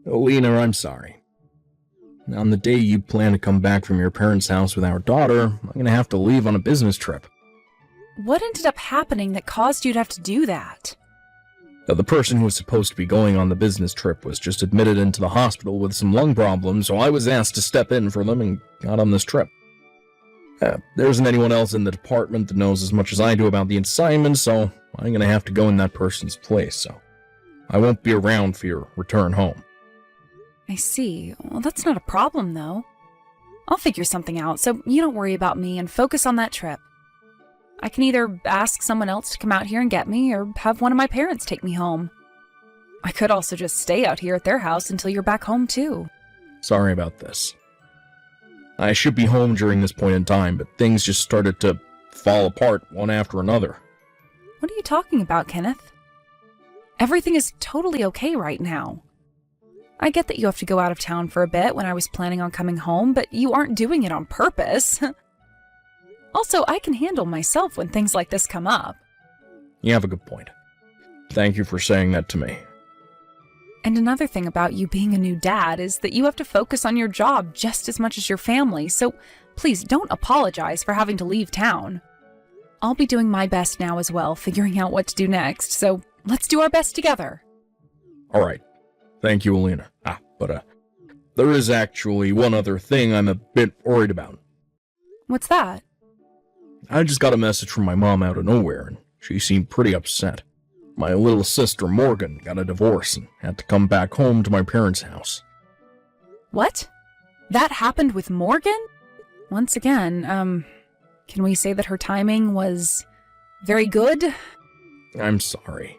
Alina, I'm sorry. On the day you plan to come back from your parents' house with our daughter, I'm going to have to leave on a business trip. What ended up happening that caused you to have to do that? The person who was supposed to be going on the business trip was just admitted into the hospital with some lung problems, so I was asked to step in for them and got on this trip. There isn't anyone else in the department that knows as much as I do about the assignment, so I'm going to have to go in that person's place, so I won't be around for your return home. I see. Well, that's not a problem, though. I'll figure something out, so you don't worry about me and focus on that trip. I can either ask someone else to come out here and get me, or have one of my parents take me home. I could also just stay out here at their house until you're back home, too. Sorry about this. I should be home during this point in time, but things just started to fall apart one after another. What are you talking about, Kenneth? Everything is totally okay right now. I get that you have to go out of town for a bit when I was planning on coming home, but you aren't doing it on purpose. Also, I can handle myself when things like this come up. You have a good point. Thank you for saying that to me. And another thing about you being a new dad is that you have to focus on your job just as much as your family, so please don't apologize for having to leave town. I'll be doing my best now as well, figuring out what to do next, so let's do our best together. Alright. Thank you, Alina. But there is actually one other thing I'm a bit worried about. What's that? I just got a message from my mom out of nowhere, and she seemed pretty upset. My little sister Morgan got a divorce and had to come back home to my parents' house. What? That happened with Morgan? Once again, can we say that her timing was very good? I'm sorry.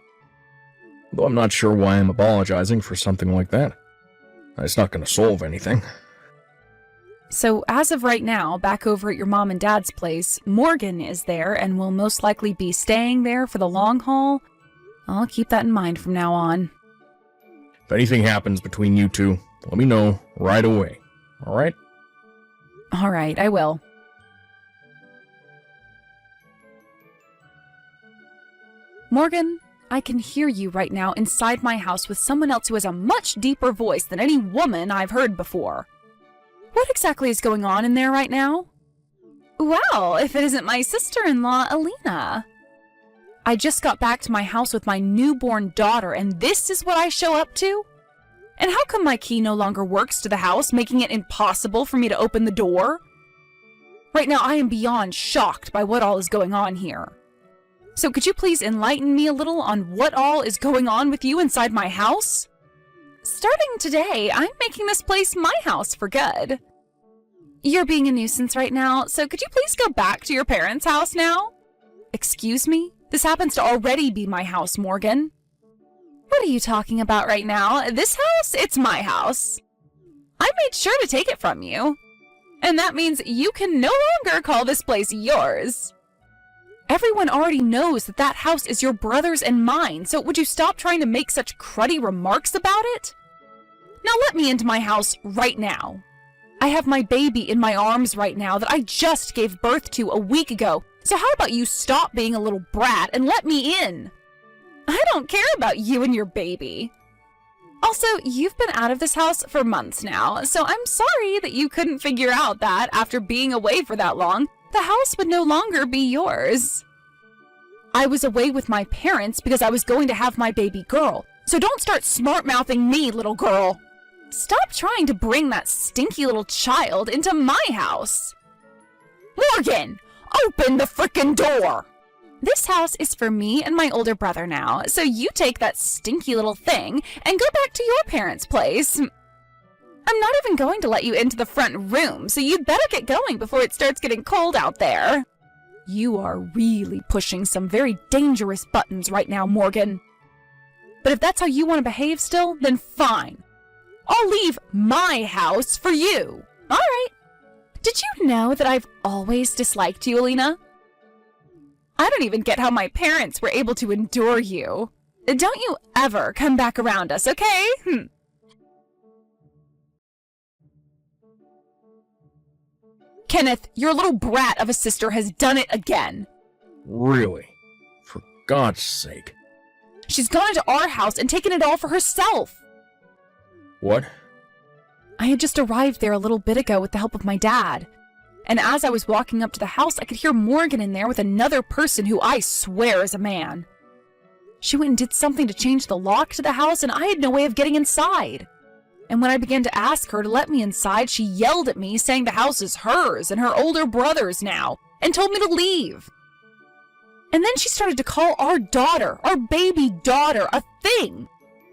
Though I'm not sure why I'm apologizing for something like that. It's not going to solve anything. So, as of right now, back over at your mom and dad's place, Morgan is there and will most likely be staying there for the long haul. I'll keep that in mind from now on. If anything happens between you two, let me know right away. Alright? Alright, I will. Morgan, I can hear you right now inside my house with someone else who has a much deeper voice than any woman I've heard before. What exactly is going on in there right now? Well, if it isn't my sister-in-law, Alina. I just got back to my house with my newborn daughter, and this is what I show up to? And how come my key no longer works to the house, making it impossible for me to open the door? Right now, I am beyond shocked by what all is going on here. So could you please enlighten me a little on what all is going on with you inside my house? Starting today, I'm making this place my house for good. You're being a nuisance right now, so could you please go back to your parents' house now? Excuse me? This happens to already be my house, Morgan. What are you talking about right now? This house? It's my house. I made sure to take it from you. And that means you can no longer call this place yours. Everyone already knows that that house is your brother's and mine, so would you stop trying to make such cruddy remarks about it? Now let me into my house right now. I have my baby in my arms right now that I just gave birth to a week ago, so how about you stop being a little brat and let me in? I don't care about you and your baby. Also, you've been out of this house for months now, so I'm sorry that you couldn't figure out that after being away for that long, the house would no longer be yours. I was away with my parents because I was going to have my baby girl, so don't start smart-mouthing me, little girl. Stop trying to bring that stinky little child into my house. Morgan, open the frickin' door! This house is for me and my older brother now, so you take that stinky little thing and go back to your parents' place. I'm not even going to let you into the front room, so you'd better get going before it starts getting cold out there. You are really pushing some very dangerous buttons right now, Morgan. But if that's how you want to behave still, then fine. I'll leave my house for you. All right. Did you know that I've always disliked you, Alina? I don't even get how my parents were able to endure you. Don't you ever come back around us, okay? Kenneth, your little brat of a sister has done it again. Really? For God's sake. She's gone into our house and taken it all for herself. What? I had just arrived there a little bit ago with the help of my dad. And as I was walking up to the house, I could hear Morgan in there with another person who I swear is a man. She went and did something to change the lock to the house, and I had no way of getting inside. And when I began to ask her to let me inside, she yelled at me, saying the house is hers and her older brother's now, and told me to leave. And then she started to call our daughter, our baby daughter, a thing.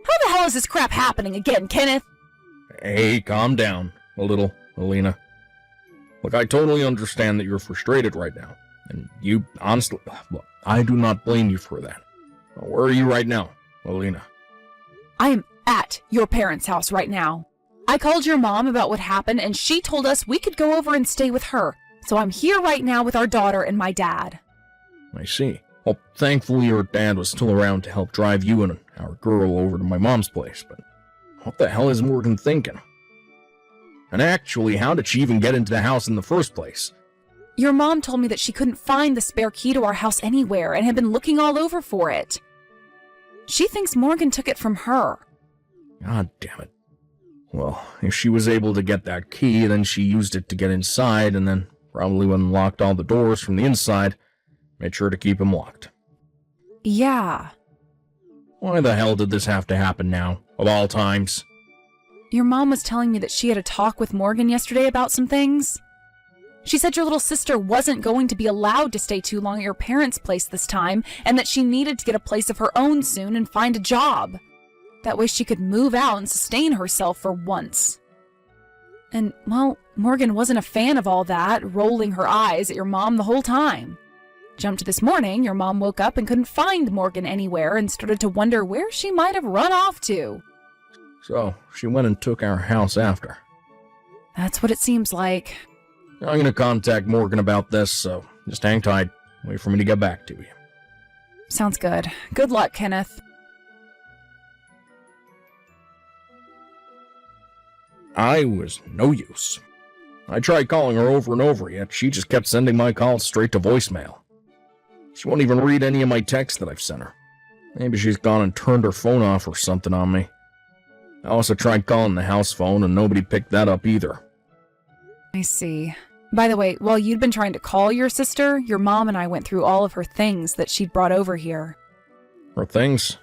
How the hell is this crap happening again, Kenneth? Hey, calm down a little, Alina. Look, I totally understand that you're frustrated right now. And you, honestly, look, I do not blame you for that. Where are you right now, Alina? I am at your parents' house right now. I called your mom about what happened, and she told us we could go over and stay with her. So I'm here right now with our daughter and my dad. I see. Well, thankfully your dad was still around to help drive you and our girl over to my mom's place, but what the hell is Morgan thinking? And actually, how did she even get into the house in the first place? Your mom told me that she couldn't find the spare key to our house anywhere and had been looking all over for it. She thinks Morgan took it from her. God damn it. Well, if she was able to get that key, then she used it to get inside, and then probably unlocked all the doors from the inside, made sure to keep them locked. Yeah. Why the hell did this have to happen now, of all times? Your mom was telling me that she had a talk with Morgan yesterday about some things. She said your little sister wasn't going to be allowed to stay too long at your parents' place this time, and that she needed to get a place of her own soon and find a job. That way she could move out and sustain herself for once. And, well, Morgan wasn't a fan of all that, rolling her eyes at your mom the whole time. Jump to this morning, your mom woke up and couldn't find Morgan anywhere and started to wonder where she might have run off to. So, she went and took our house after. That's what it seems like. I'm gonna contact Morgan about this, so just hang tight. Wait for me to get back to you. Sounds good. Good luck, Kenneth. I was no use. I tried calling her over and over, yet she just kept sending my calls straight to voicemail. She won't even read any of my texts that I've sent her. Maybe she's gone and turned her phone off or something on me. I also tried calling the house phone, and nobody picked that up either. I see. By the way, while you'd been trying to call your sister, your mom and I went through all of her things that she'd brought over here. Her things?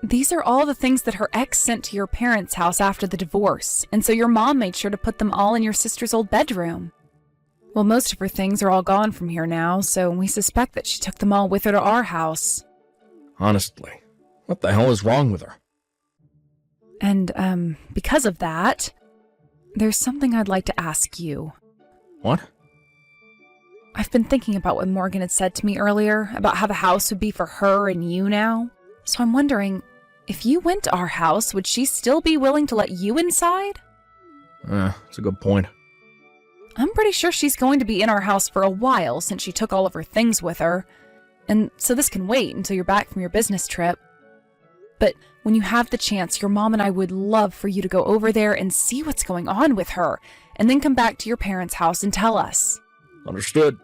These are all the things that her ex sent to your parents' house after the divorce, and so your mom made sure to put them all in your sister's old bedroom. Well, most of her things are all gone from here now, so we suspect that she took them all with her to our house. Honestly, what the hell is wrong with her? And, because of that, there's something I'd like to ask you. What? I've been thinking about what Morgan had said to me earlier, about how the house would be for her and you now. So I'm wondering, if you went to our house, would she still be willing to let you inside? That's a good point. I'm pretty sure she's going to be in our house for a while since she took all of her things with her. And so this can wait until you're back from your business trip. But when you have the chance, your mom and I would love for you to go over there and see what's going on with her, and then come back to your parents' house and tell us. Understood.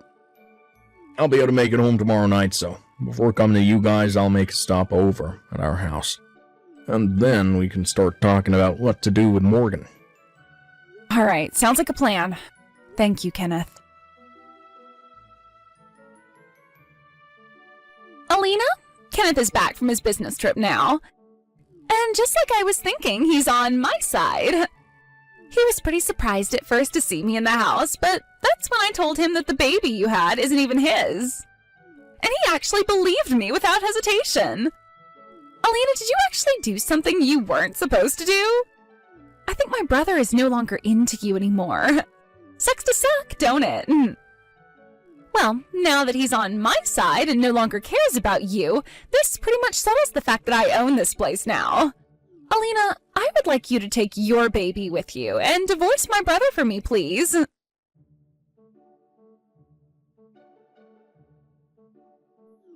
I'll be able to make it home tomorrow night, so before coming to you guys, I'll make a stop over at our house. And then we can start talking about what to do with Morgan. All right, sounds like a plan. Thank you, Kenneth. Alina? Kenneth is back from his business trip now. And just like I was thinking, he's on my side. He was pretty surprised at first to see me in the house, but that's when I told him that the baby you had isn't even his. And he actually believed me without hesitation. Alina, did you actually do something you weren't supposed to do? I think my brother is no longer into you anymore. Sucks to suck, don't it? Well, now that he's on my side and no longer cares about you, this pretty much settles the fact that I own this place now. Alina, I would like you to take your baby with you and divorce my brother for me, please.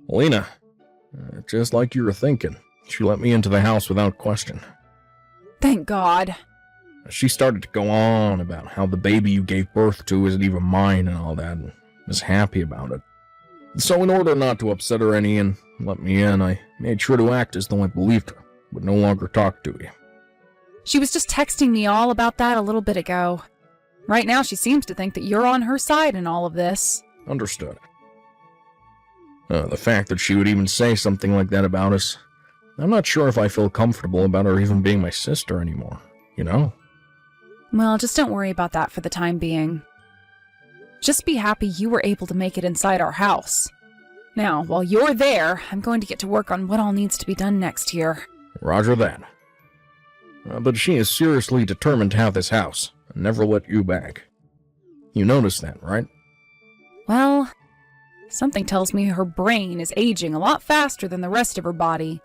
Alina, just like you were thinking, she let me into the house without question. Thank God. She started to go on about how the baby you gave birth to isn't even mine and all that, and was happy about it. So in order not to upset her any and let me in, I made sure to act as though I believed her, would no longer talk to you. She was just texting me all about that a little bit ago. Right now, she seems to think that you're on her side in all of this. Understood. The fact that she would even say something like that about us, I'm not sure if I feel comfortable about her even being my sister anymore, you know? Well, just don't worry about that for the time being. Just be happy you were able to make it inside our house. Now, while you're there, I'm going to get to work on what all needs to be done next here. Roger that. But she is seriously determined to have this house, and never let you back. You noticed that, right? Well, something tells me her brain is aging a lot faster than the rest of her body,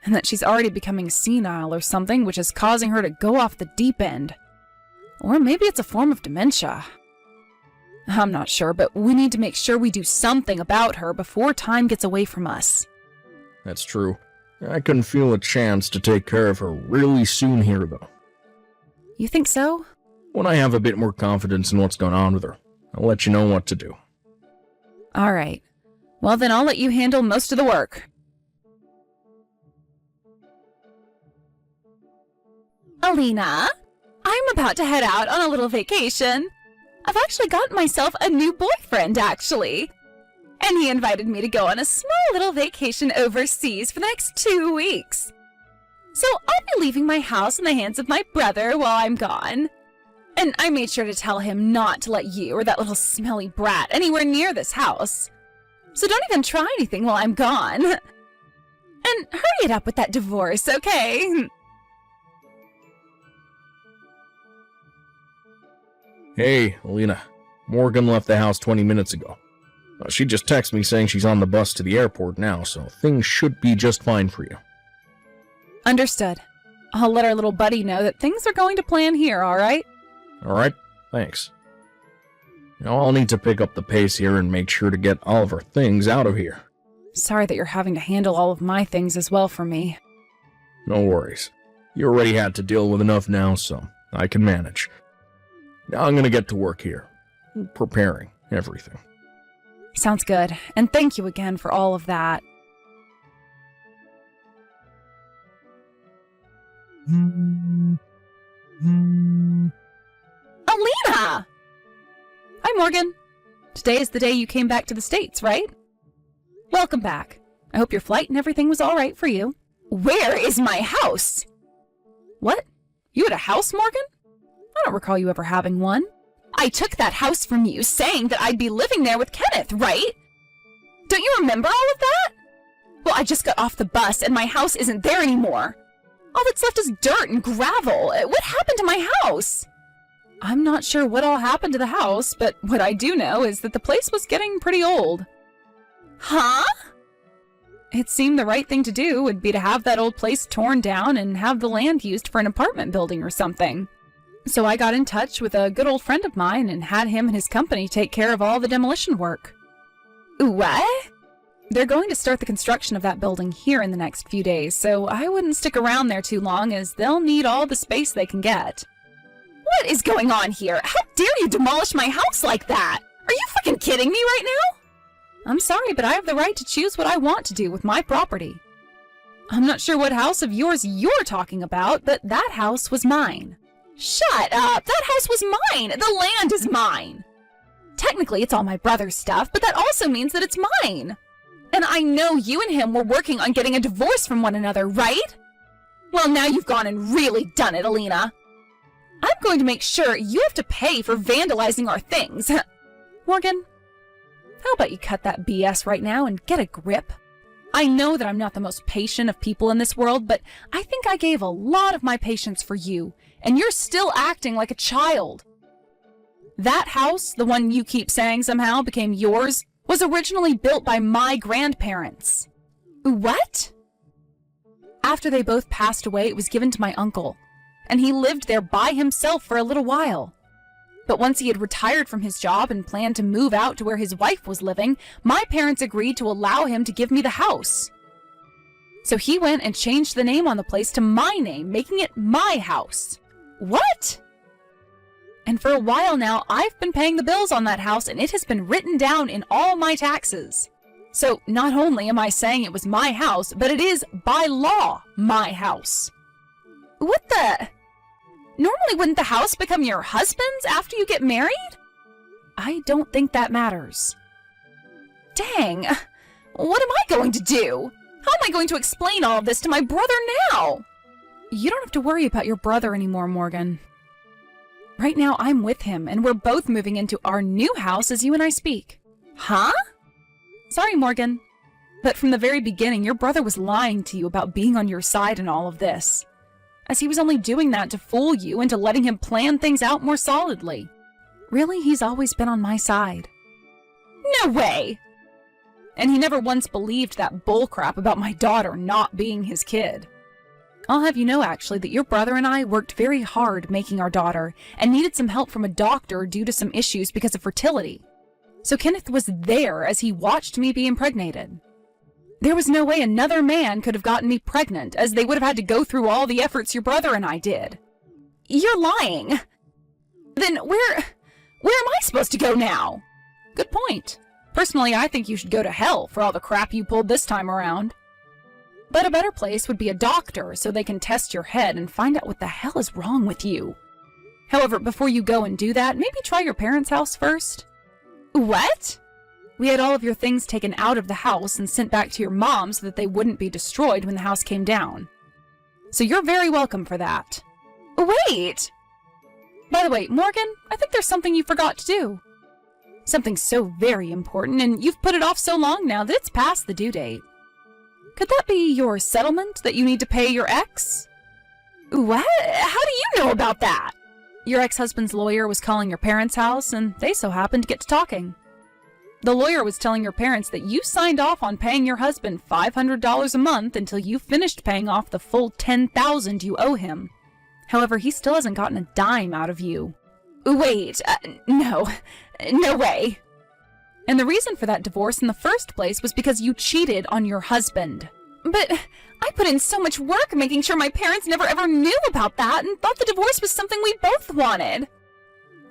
and that she's already becoming senile or something, which is causing her to go off the deep end. Or maybe it's a form of dementia. I'm not sure, but we need to make sure we do something about her before time gets away from us. That's true. I can feel a chance to take care of her really soon here, though. You think so? When I have a bit more confidence in what's going on with her, I'll let you know what to do. All right. Well, then I'll let you handle most of the work. Alina, I'm about to head out on a little vacation. I've actually gotten myself a new boyfriend, actually. And he invited me to go on a small little vacation overseas for the next 2 weeks. So I'll be leaving my house in the hands of my brother while I'm gone. And I made sure to tell him not to let you or that little smelly brat anywhere near this house. So don't even try anything while I'm gone. And hurry it up with that divorce, okay? Hey, Alina. Morgan left the house 20 minutes ago. She just texted me saying she's on the bus to the airport now, so things should be just fine for you. Understood. I'll let our little buddy know that things are going to plan here, all right? All right, thanks. Now I'll need to pick up the pace here and make sure to get all of our things out of here. Sorry that you're having to handle all of my things as well for me. No worries. You already had to deal with enough now, so I can manage. Now I'm gonna get to work here, preparing everything. Sounds good, and thank you again for all of that. Alina! Hi, Morgan. Today is the day you came back to the States, right? Welcome back. I hope your flight and everything was all right for you. Where is my house? What? You had a house, Morgan? I don't recall you ever having one. I took that house from you, saying that I'd be living there with Kenneth, right? Don't you remember all of that? Well, I just got off the bus and my house isn't there anymore. All that's left is dirt and gravel. What happened to my house? I'm not sure what all happened to the house, but what I do know is that the place was getting pretty old. Huh? It seemed the right thing to do would be to have that old place torn down and have the land used for an apartment building or something. So I got in touch with a good old friend of mine and had him and his company take care of all the demolition work. What? They're going to start the construction of that building here in the next few days, so I wouldn't stick around there too long as they'll need all the space they can get. What is going on here? How dare you demolish my house like that? Are you fucking kidding me right now? I'm sorry, but I have the right to choose what I want to do with my property. I'm not sure what house of yours you're talking about, but that house was mine. Shut up! That house was mine! The land is mine! Technically, it's all my brother's stuff, but that also means that it's mine! And I know you and him were working on getting a divorce from one another, right? Well, now you've gone and really done it, Alina. I'm going to make sure you have to pay for vandalizing our things. Morgan, how about you cut that BS right now and get a grip? I know that I'm not the most patient of people in this world, but I think I gave a lot of my patience for you, and you're still acting like a child. That house, the one you keep saying somehow became yours, was originally built by my grandparents. What? After they both passed away, it was given to my uncle, and he lived there by himself for a little while. But once he had retired from his job and planned to move out to where his wife was living, my parents agreed to allow him to give me the house. So he went and changed the name on the place to my name, making it my house. What? And for a while now, I've been paying the bills on that house, and it has been written down in all my taxes. So not only am I saying it was my house, but it is, by law, my house. What the? Normally, wouldn't the house become your husband's after you get married? I don't think that matters. Dang, what am I going to do? How am I going to explain all of this to my brother now? You don't have to worry about your brother anymore, Morgan. Right now, I'm with him, and we're both moving into our new house as you and I speak. Huh? Sorry, Morgan. But from the very beginning, your brother was lying to you about being on your side in all of this, as he was only doing that to fool you into letting him plan things out more solidly. Really, he's always been on my side. No way! And he never once believed that bullcrap about my daughter not being his kid. I'll have you know, actually, that your brother and I worked very hard making our daughter and needed some help from a doctor due to some issues because of fertility. So Kenneth was there as he watched me be impregnated. There was no way another man could have gotten me pregnant, as they would have had to go through all the efforts your brother and I did. You're lying. Then where am I supposed to go now? Good point. Personally, I think you should go to hell for all the crap you pulled this time around. But a better place would be a doctor, so they can test your head and find out what the hell is wrong with you. However, before you go and do that, maybe try your parents' house first. What? We had all of your things taken out of the house and sent back to your mom so that they wouldn't be destroyed when the house came down. So you're very welcome for that. Wait! By the way, Morgan, I think there's something you forgot to do. Something so very important, and you've put it off so long now that it's past the due date. Could that be your settlement that you need to pay your ex? What? How do you know about that? Your ex-husband's lawyer was calling your parents' house, and they so happened to get to talking. The lawyer was telling your parents that you signed off on paying your husband $500 a month until you finished paying off the full $10,000 you owe him. However, he still hasn't gotten a dime out of you. Wait, no way. And the reason for that divorce in the first place was because you cheated on your husband. But I put in so much work making sure my parents never ever knew about that and thought the divorce was something we both wanted.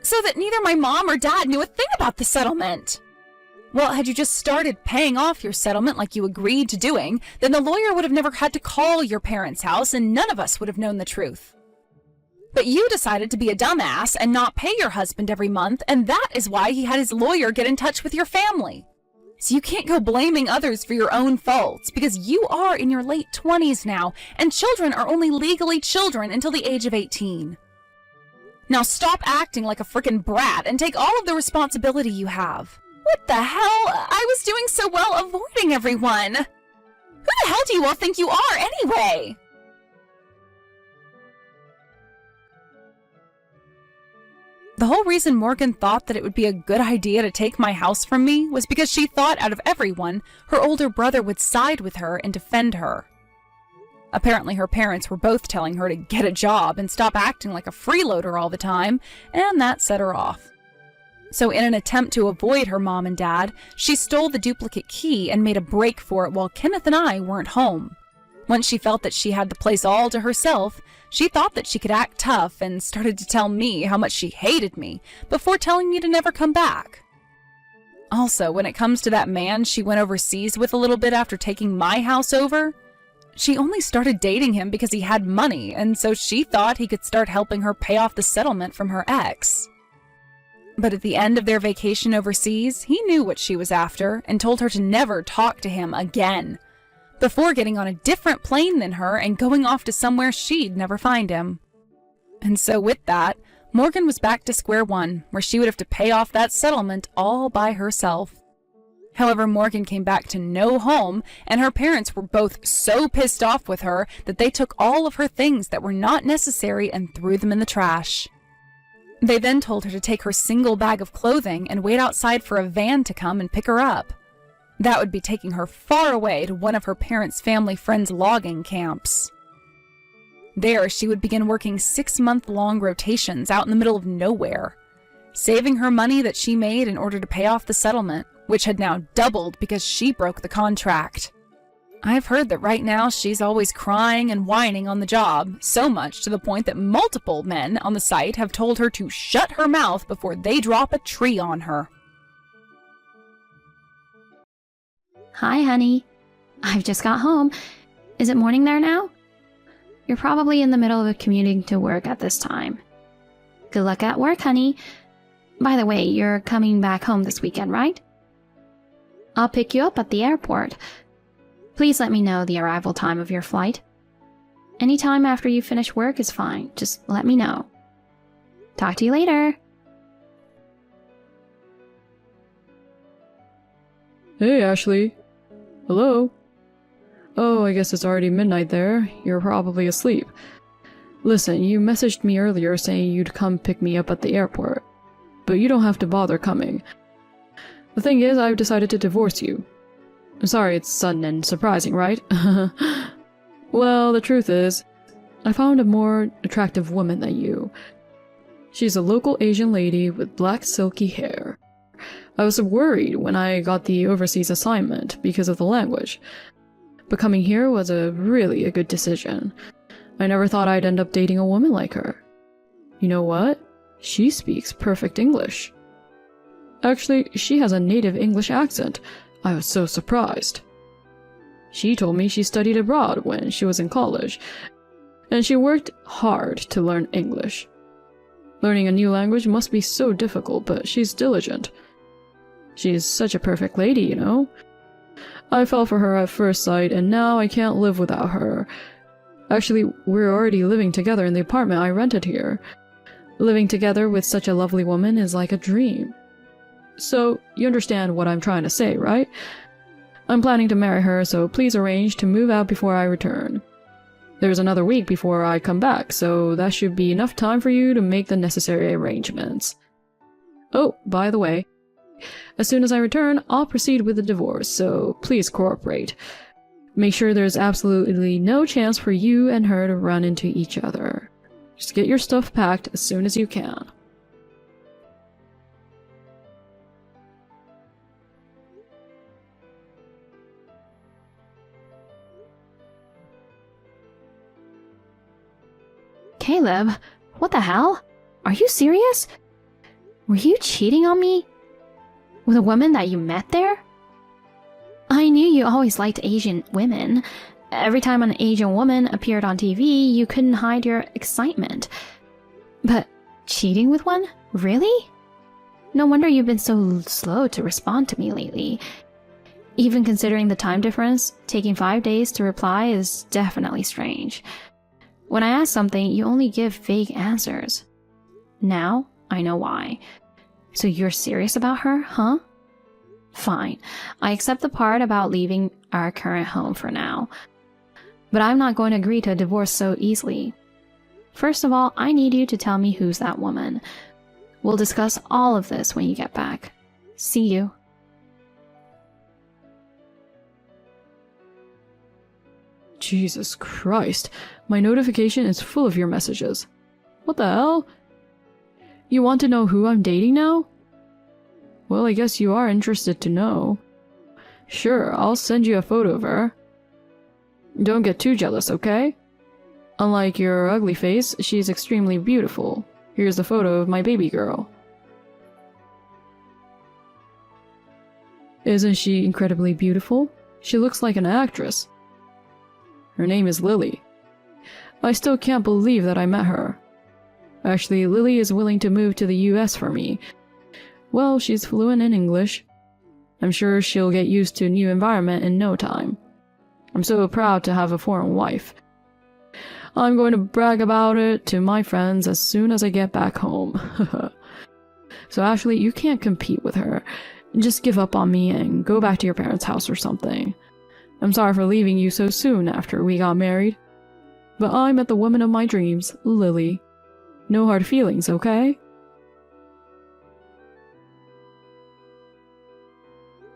So that neither my mom or dad knew a thing about the settlement. Well, had you just started paying off your settlement like you agreed to doing, then the lawyer would have never had to call your parents' house and none of us would have known the truth. But you decided to be a dumbass and not pay your husband every month, and that is why he had his lawyer get in touch with your family. So you can't go blaming others for your own faults, because you are in your late 20s now, and children are only legally children until the age of 18. Now stop acting like a frickin' brat and take all of the responsibility you have. What the hell? I was doing so well avoiding everyone. Who the hell do you all think you are anyway? The whole reason Morgan thought that it would be a good idea to take my house from me was because she thought out of everyone, her older brother would side with her and defend her. Apparently her parents were both telling her to get a job and stop acting like a freeloader all the time, and that set her off. So in an attempt to avoid her mom and dad, she stole the duplicate key and made a break for it while Kenneth and I weren't home. Once she felt that she had the place all to herself, she thought that she could act tough and started to tell me how much she hated me before telling me to never come back. Also, when it comes to that man she went overseas with a little bit after taking my house over, she only started dating him because he had money, and so she thought he could start helping her pay off the settlement from her ex. But at the end of their vacation overseas, he knew what she was after and told her to never talk to him again, before getting on a different plane than her and going off to somewhere she'd never find him. And so with that, Morgan was back to square one, where she would have to pay off that settlement all by herself. However, Morgan came back to no home, and her parents were both so pissed off with her that they took all of her things that were not necessary and threw them in the trash. They then told her to take her single bag of clothing and wait outside for a van to come and pick her up. That would be taking her far away to one of her parents' family friends' logging camps. There, she would begin working 6-month-long rotations out in the middle of nowhere, saving her money that she made in order to pay off the settlement, which had now doubled because she broke the contract. I've heard that right now she's always crying and whining on the job, so much to the point that multiple men on the site have told her to shut her mouth before they drop a tree on her. Hi, honey. I've just got home. Is it morning there now? You're probably in the middle of commuting to work at this time. Good luck at work, honey. By the way, you're coming back home this weekend, right? I'll pick you up at the airport. Please let me know the arrival time of your flight. Anytime after you finish work is fine. Just let me know. Talk to you later. Hey, Ashley. Hello? Oh, I guess it's already midnight there. You're probably asleep. Listen, you messaged me earlier saying you'd come pick me up at the airport. But you don't have to bother coming. The thing is, I've decided to divorce you. I'm sorry it's sudden and surprising, right? Well, the truth is, I found a more attractive woman than you. She's a local Asian lady with black silky hair. I was worried when I got the overseas assignment because of the language, but coming here was really a good decision. I never thought I'd end up dating a woman like her. You know what? She speaks perfect English. Actually, she has a native English accent. I was so surprised. She told me she studied abroad when she was in college, and she worked hard to learn English. Learning a new language must be so difficult, but she's diligent. She's such a perfect lady, you know? I fell for her at first sight, and now I can't live without her. Actually, we're already living together in the apartment I rented here. Living together with such a lovely woman is like a dream. So, you understand what I'm trying to say, right? I'm planning to marry her, so please arrange to move out before I return. There's another week before I come back, so that should be enough time for you to make the necessary arrangements. Oh, by the way, as soon as I return, I'll proceed with the divorce, so please cooperate. Make sure there's absolutely no chance for you and her to run into each other. Just get your stuff packed as soon as you can. Caleb, what the hell? Are you serious? Were you cheating on me? With a woman that you met there? I knew you always liked Asian women. Every time an Asian woman appeared on TV, you couldn't hide your excitement. But cheating with one? Really? No wonder you've been so slow to respond to me lately. Even considering the time difference, taking 5 days to reply is definitely strange. When I ask something, you only give vague answers. Now, I know why. So you're serious about her, huh? Fine. I accept the part about leaving our current home for now. But I'm not going to agree to a divorce so easily. First of all, I need you to tell me who's that woman. We'll discuss all of this when you get back. See you. Jesus Christ, my notification is full of your messages. What the hell? You want to know who I'm dating now? Well, I guess you are interested to know. Sure, I'll send you a photo of her. Don't get too jealous, okay? Unlike your ugly face, she's extremely beautiful. Here's a photo of my baby girl. Isn't she incredibly beautiful? She looks like an actress. Her name is Lily. I still can't believe that I met her. Actually, Lily is willing to move to the US for me. Well, she's fluent in English. I'm sure she'll get used to a new environment in no time. I'm so proud to have a foreign wife. I'm going to brag about it to my friends as soon as I get back home. So Ashley, you can't compete with her. Just give up on me and go back to your parents' house or something. I'm sorry for leaving you so soon after we got married. But I met the woman of my dreams, Lily. No hard feelings, okay?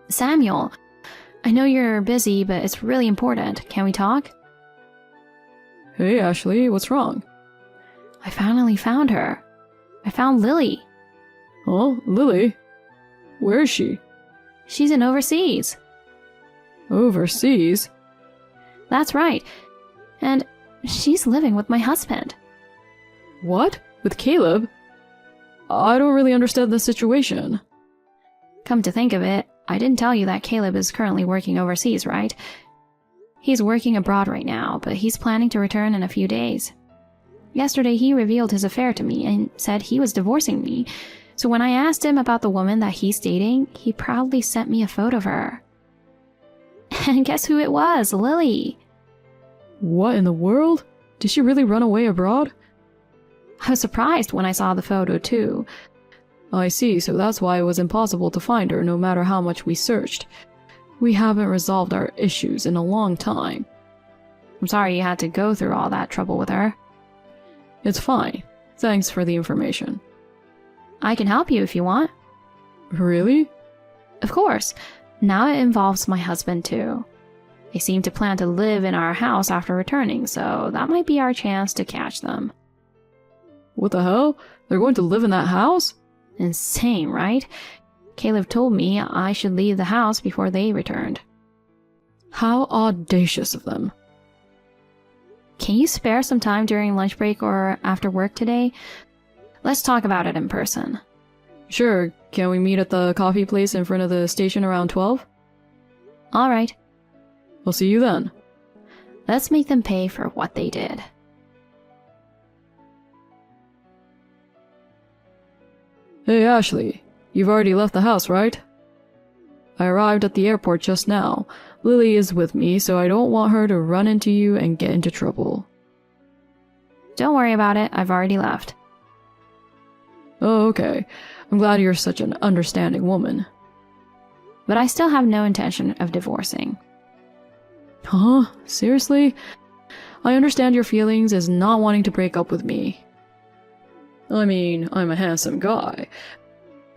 Samuel, I know you're busy, but it's really important. Can we talk? Hey, Ashley, what's wrong? I finally found her. I found Lily. Oh, Lily? Where is she? She's in overseas. Overseas? That's right. And she's living with my husband. What? With Caleb? I don't really understand the situation. Come to think of it, I didn't tell you that Caleb is currently working overseas, right? He's working abroad right now, but he's planning to return in a few days. Yesterday, he revealed his affair to me and said he was divorcing me. So when I asked him about the woman that he's dating, he proudly sent me a photo of her. And guess who it was? Lily. What in the world? Did she really run away abroad? I was surprised when I saw the photo, too. I see, so that's why it was impossible to find her no matter how much we searched. We haven't resolved our issues in a long time. I'm sorry you had to go through all that trouble with her. It's fine. Thanks for the information. I can help you if you want. Really? Of course. Now it involves my husband, too. They seem to plan to live in our house after returning, so that might be our chance to catch them. What the hell? They're going to live in that house? Insane, right? Caleb told me I should leave the house before they returned. How audacious of them. Can you spare some time during lunch break or after work today? Let's talk about it in person. Sure, can we meet at the coffee place in front of the station around 12? All right. I'll see you then. Let's make them pay for what they did. Hey Ashley, you've already left the house, right? I arrived at the airport just now. Lily is with me, so I don't want her to run into you and get into trouble. Don't worry about it, I've already left. Oh, okay. I'm glad you're such an understanding woman. But I still have no intention of divorcing. Huh? Seriously? I understand your feelings as not wanting to break up with me. I mean, I'm a handsome guy.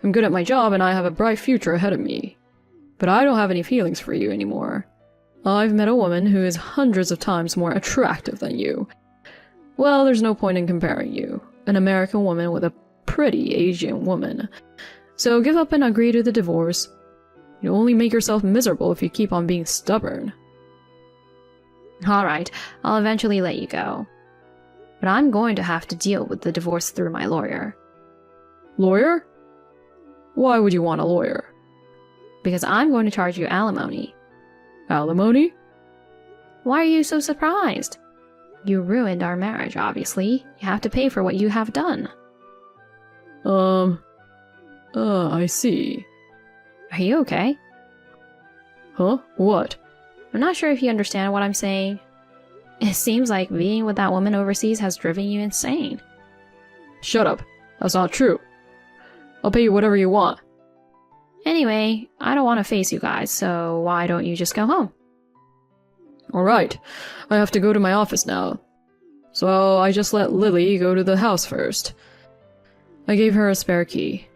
I'm good at my job and I have a bright future ahead of me. But I don't have any feelings for you anymore. I've met a woman who is hundreds of times more attractive than you. Well, there's no point in comparing you. An American woman with a pretty Asian woman. So give up and agree to the divorce. You'll only make yourself miserable if you keep on being stubborn. Alright, I'll eventually let you go. But I'm going to have to deal with the divorce through my lawyer. Lawyer? Why would you want a lawyer? Because I'm going to charge you alimony. Alimony? Why are you so surprised? You ruined our marriage, obviously. You have to pay for what you have done. I see. Are you okay? Huh? What? I'm not sure if you understand what I'm saying. It seems like being with that woman overseas has driven you insane. Shut up. That's not true. I'll pay you whatever you want. Anyway, I don't want to face you guys, so why don't you just go home? Alright. I have to go to my office now. So I just let Lily go to the house first. I gave her a spare key.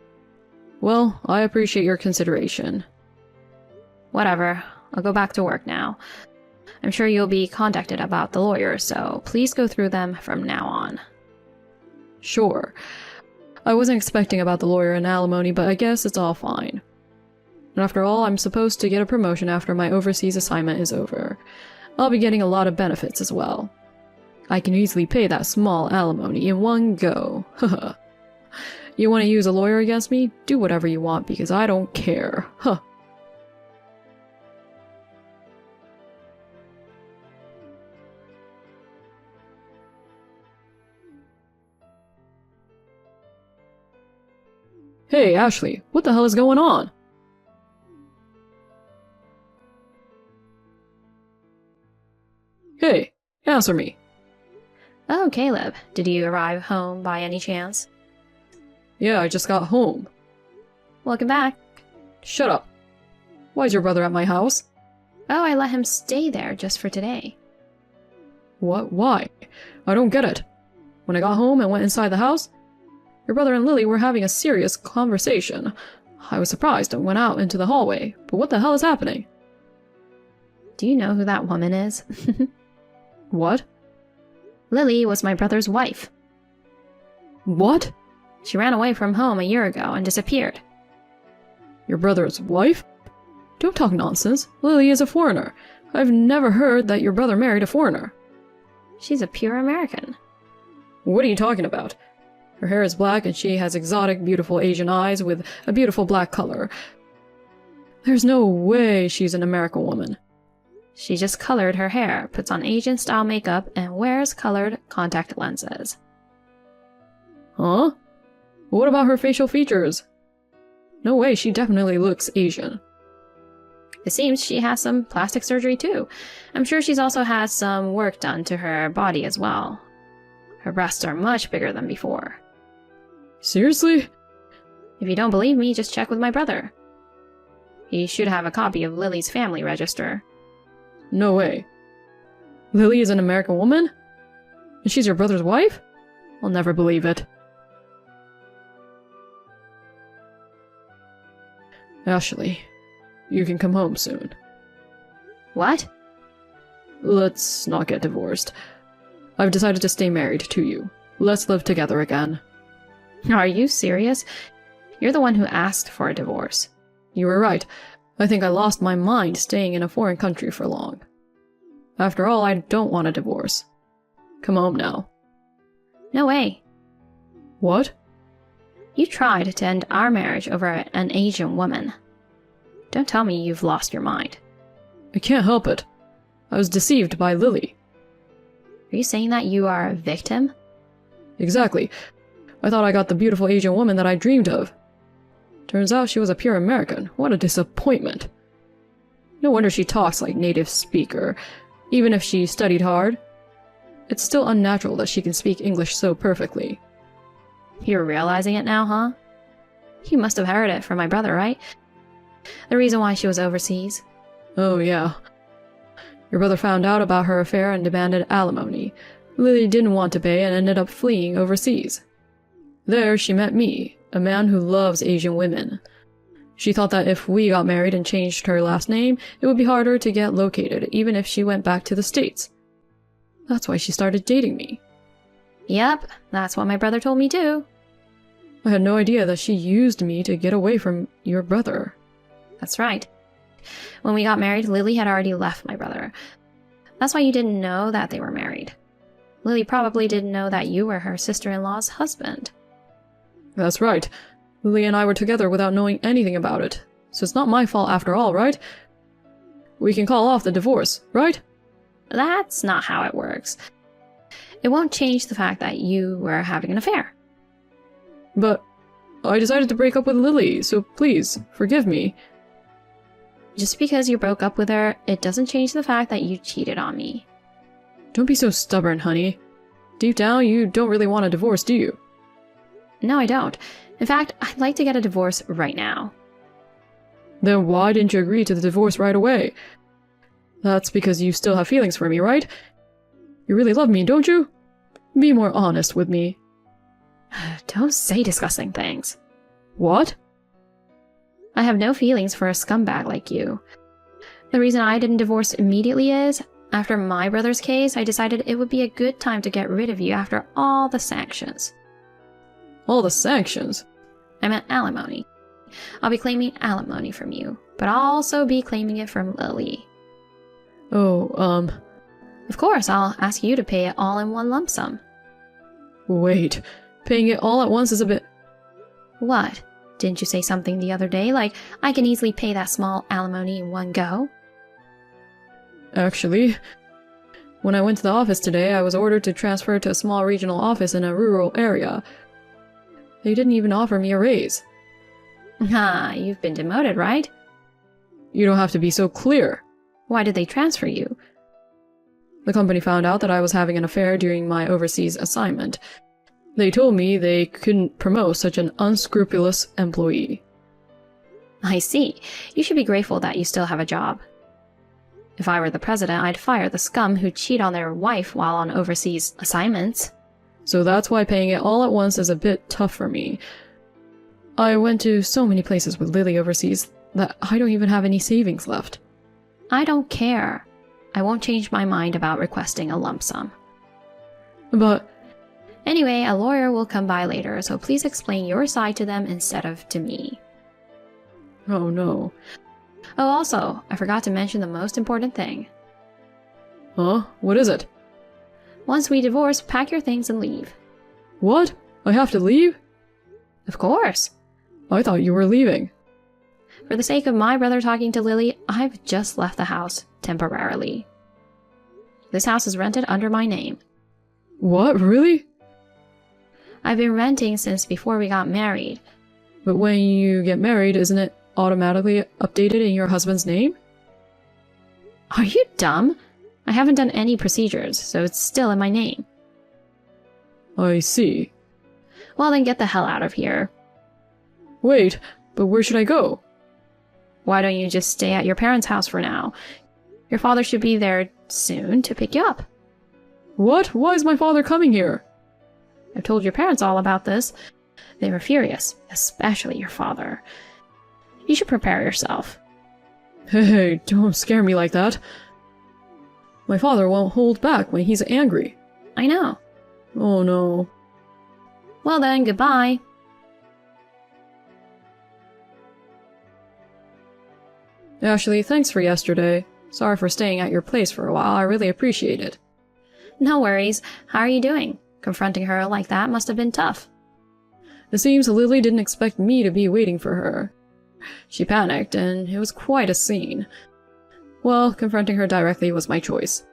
Well, I appreciate your consideration. Whatever. I'll go back to work now. I'm sure you'll be contacted about the lawyers, so please go through them from now on. Sure. I wasn't expecting about the lawyer and alimony, but I guess it's all fine. And after all, I'm supposed to get a promotion after my overseas assignment is over. I'll be getting a lot of benefits as well. I can easily pay that small alimony in one go. Haha. You want to use a lawyer against me? Do whatever you want because I don't care. Huh. Hey, Ashley, what the hell is going on? Hey, answer me. Oh, Caleb, did you arrive home by any chance? Yeah, I just got home. Welcome back. Shut up. Why's your brother at my house? Oh, I let him stay there just for today. What? Why? I don't get it. When I got home and went inside the house, your brother and Lily were having a serious conversation. I was surprised and went out into the hallway, but what the hell is happening? Do you know who that woman is? What? Lily was my brother's wife. What? She ran away from home a year ago and disappeared. Your brother's wife? Don't talk nonsense. Lily is a foreigner. I've never heard that your brother married a foreigner. She's a pure American. What are you talking about? Her hair is black and she has exotic, beautiful Asian eyes with a beautiful black color. There's no way she's an American woman. She just colored her hair, puts on Asian-style makeup, and wears colored contact lenses. Huh? What about her facial features? No way, she definitely looks Asian. It seems she has some plastic surgery too. I'm sure she's also had some work done to her body as well. Her breasts are much bigger than before. Seriously? If you don't believe me, just check with my brother. He should have a copy of Lily's family register. No way. Lily is an American woman? And she's your brother's wife? I'll never believe it. Ashley, you can come home soon. What? Let's not get divorced. I've decided to stay married to you. Let's live together again. Are you serious? You're the one who asked for a divorce. You were right. I think I lost my mind staying in a foreign country for long. After all, I don't want a divorce. Come home now. No way. What? You tried to end our marriage over an Asian woman. Don't tell me you've lost your mind. I can't help it. I was deceived by Lily. Are you saying that you are a victim? Exactly. I thought I got the beautiful Asian woman that I dreamed of. Turns out she was a pure American. What a disappointment. No wonder she talks like native speaker, even if she studied hard. It's still unnatural that she can speak English so perfectly. You're realizing it now, huh? You must have heard it from my brother, right? The reason why she was overseas. Oh, yeah. Your brother found out about her affair and demanded alimony. Lily didn't want to pay and ended up fleeing overseas. There, she met me, a man who loves Asian women. She thought that if we got married and changed her last name, it would be harder to get located, even if she went back to the States. That's why she started dating me. Yep, that's what my brother told me too. I had no idea that she used me to get away from your brother. That's right. When we got married, Lily had already left my brother. That's why you didn't know that they were married. Lily probably didn't know that you were her sister-in-law's husband. That's right. Lily and I were together without knowing anything about it. So it's not my fault after all, right? We can call off the divorce, right? That's not how it works. It won't change the fact that you were having an affair. But I decided to break up with Lily, so please, forgive me. Just because you broke up with her, it doesn't change the fact that you cheated on me. Don't be so stubborn, honey. Deep down, you don't really want a divorce, do you? No, I don't. In fact, I'd like to get a divorce right now. Then why didn't you agree to the divorce right away? That's because you still have feelings for me, right? You really love me, don't you? Be more honest with me. Don't say disgusting things. What? I have no feelings for a scumbag like you. The reason I didn't divorce immediately is, after my brother's case, I decided it would be a good time to get rid of you after all the sanctions. All the sanctions? I meant alimony. I'll be claiming alimony from you, but I'll also be claiming it from Lily. Oh, Of course, I'll ask you to pay it all in one lump sum. Wait. Paying it all at once is a bit... What? Didn't you say something the other day, like, I can easily pay that small alimony in one go? Actually, when I went to the office today, I was ordered to transfer to a small regional office in a rural area. They didn't even offer me a raise. Ah, you've been demoted, right? You don't have to be so clear. Why did they transfer you? The company found out that I was having an affair during my overseas assignment. They told me they couldn't promote such an unscrupulous employee. I see. You should be grateful that you still have a job. If I were the president, I'd fire the scum who cheat on their wife while on overseas assignments. So that's why paying it all at once is a bit tough for me. I went to so many places with Lily overseas that I don't even have any savings left. I don't care. I won't change my mind about requesting a lump sum. But... Anyway, a lawyer will come by later, so please explain your side to them instead of to me. Oh no. Oh, also, I forgot to mention the most important thing. Huh? What is it? Once we divorce, pack your things and leave. What? I have to leave? Of course. I thought you were leaving. For the sake of my brother talking to Lily, I've just left the house temporarily. This house is rented under my name. What, really? I've been renting since before we got married. But when you get married, isn't it automatically updated in your husband's name? Are you dumb? I haven't done any procedures, so it's still in my name. I see. Well, then get the hell out of here. Wait, but where should I go? Why don't you just stay at your parents' house for now? Your father should be there soon to pick you up. What? Why is my father coming here? I've told your parents all about this. They were furious, especially your father. You should prepare yourself. Hey, don't scare me like that. My father won't hold back when he's angry. I know. Oh no. Well then, goodbye. Ashley, thanks for yesterday. Sorry for staying at your place for a while, I really appreciate it. No worries. How are you doing? Confronting her like that must have been tough. It seems Lily didn't expect me to be waiting for her. She panicked, and it was quite a scene. Well, confronting her directly was my choice.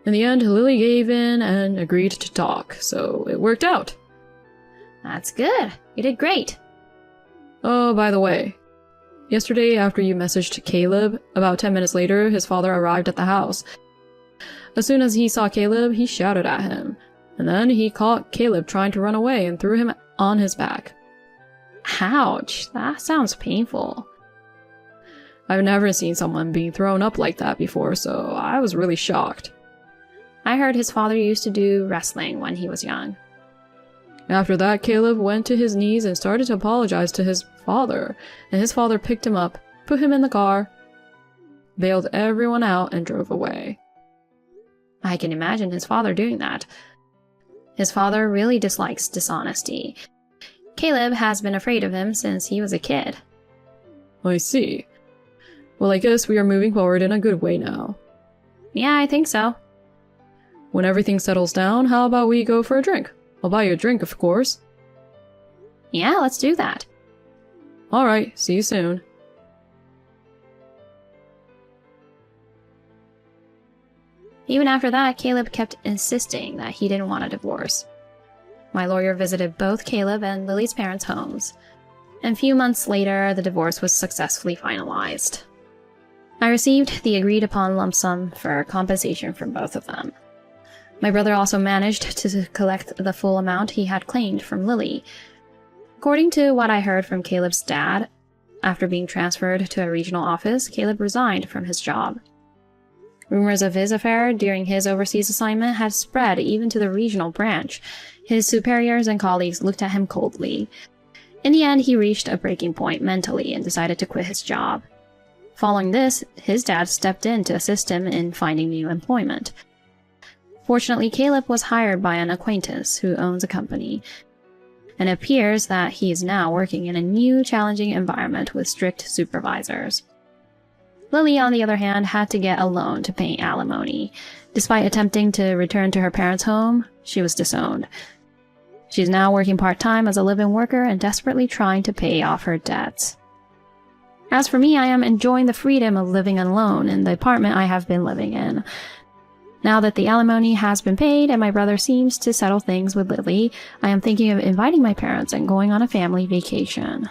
In the end, Lily gave in and agreed to talk, so it worked out. That's good. You did great. Oh, by the way, yesterday after you messaged Caleb, about 10 minutes later, his father arrived at the house. As soon as he saw Caleb, he shouted at him, and then he caught Caleb trying to run away and threw him on his back. Ouch, that sounds painful. I've never seen someone being thrown up like that before, so I was really shocked. I heard his father used to do wrestling when he was young. After that, Caleb went to his knees and started to apologize to his father, and his father picked him up, put him in the car, bailed everyone out, and drove away. I can imagine his father doing that. His father really dislikes dishonesty. Caleb has been afraid of him since he was a kid. I see. Well, I guess we are moving forward in a good way now. Yeah, I think so. When everything settles down, how about we go for a drink? I'll buy you a drink, of course. Yeah, let's do that. Alright, see you soon. Even after that, Caleb kept insisting that he didn't want a divorce. My lawyer visited both Caleb and Lily's parents' homes, and a few months later, the divorce was successfully finalized. I received the agreed-upon lump sum for compensation from both of them. My brother also managed to collect the full amount he had claimed from Lily. According to what I heard from Caleb's dad, after being transferred to a regional office, Caleb resigned from his job. Rumors of his affair during his overseas assignment had spread even to the regional branch. His superiors and colleagues looked at him coldly. In the end, he reached a breaking point mentally and decided to quit his job. Following this, his dad stepped in to assist him in finding new employment. Fortunately, Caleb was hired by an acquaintance who owns a company, and it appears that he is now working in a new, challenging environment with strict supervisors. Lily, on the other hand, had to get a loan to pay alimony. Despite attempting to return to her parents' home, she was disowned. She's now working part-time as a live-in worker and desperately trying to pay off her debts. As for me, I am enjoying the freedom of living alone in the apartment I have been living in. Now that the alimony has been paid and my brother seems to settle things with Lily, I am thinking of inviting my parents and going on a family vacation.